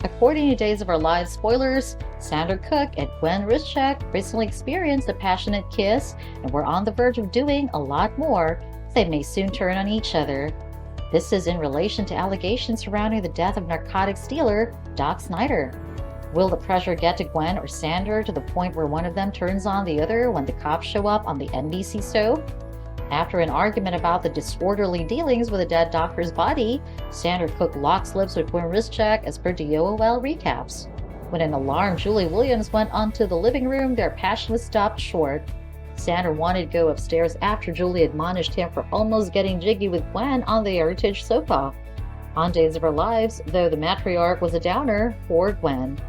According to Days of Our Lives spoilers, Xander Cook and Gwen Rizczech recently experienced a passionate kiss and were on the verge of doing a lot more. They may soon turn on each other. This is in relation to allegations surrounding the death of narcotics dealer Doc Snyder. Will the pressure get to Gwen or Xander to the point where one of them turns on the other when the cops show up on the NBC soap? After an argument about the disorderly dealings with a dead doctor's body, Xander Cook locks lips with Gwen Rizczech as per DOL recaps. When an alarmed Julie Williams went onto the living room, their passion was stopped short. Xander wanted to go upstairs after Julie admonished him for almost getting jiggy with Gwen on the Heritage sofa. On Days of Our Lives, though, the matriarch was a downer for Gwen.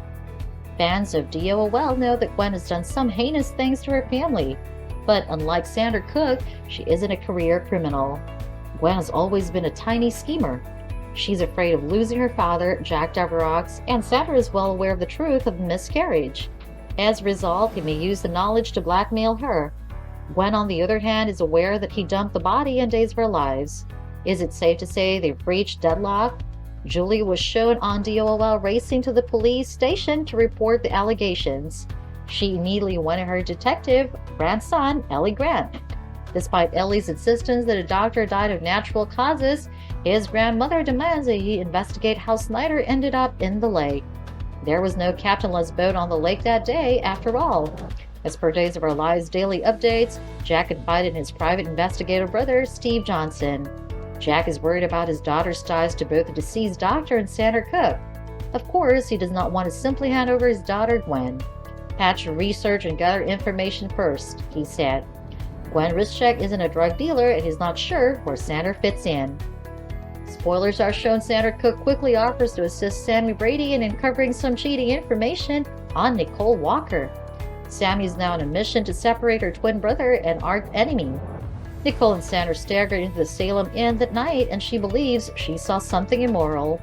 Fans of DOL know that Gwen has done some heinous things to her family. But unlike Xander Cook, she isn't a career criminal. Gwen has always been a tiny schemer. She's afraid of losing her father, Jack Deverox, and Xander is well aware of the truth of the miscarriage. As a result, he may use the knowledge to blackmail her. Gwen, on the other hand, is aware that he dumped the body in Days of Our Lives. Is it safe to say they've reached deadlock? Julie was shown on DOL racing to the police station to report the allegations. She immediately went to her detective grandson, Ellie Grant. Despite Ellie's insistence that a doctor died of natural causes, his grandmother demands that he investigate how Snyder ended up in the lake. There was no captainless boat on the lake that day, after all. As per Days of Our Lives daily updates, Jack confided in his private investigative brother, Steve Johnson. Jack is worried about his daughter's ties to both the deceased doctor and Xander Cook. Of course, he does not want to simply hand over his daughter, Gwen. Pat should research and gather information first, he said. Gwen Rizczech isn't a drug dealer and he's not sure where Xander fits in. Spoilers are shown Xander Cook quickly offers to assist Sammy Brady in uncovering some cheating information on Nicole Walker. Sammy is now on a mission to separate her twin brother and arch enemy. Nicole and Xander staggered into the Salem Inn that night and she believes she saw something immoral.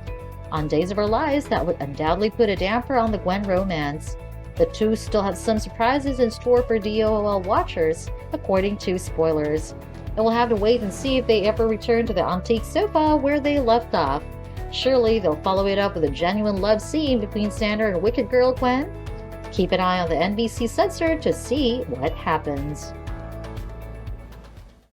On Days of Our Lives, that would undoubtedly put a damper on the Gwen romance. The two still have some surprises in store for DOL watchers, according to spoilers. And we'll have to wait and see if they ever return to the antique sofa where they left off. Surely they'll follow it up with a genuine love scene between Xander and Wicked Girl Gwen. Keep an eye on the NBC censor to see what happens.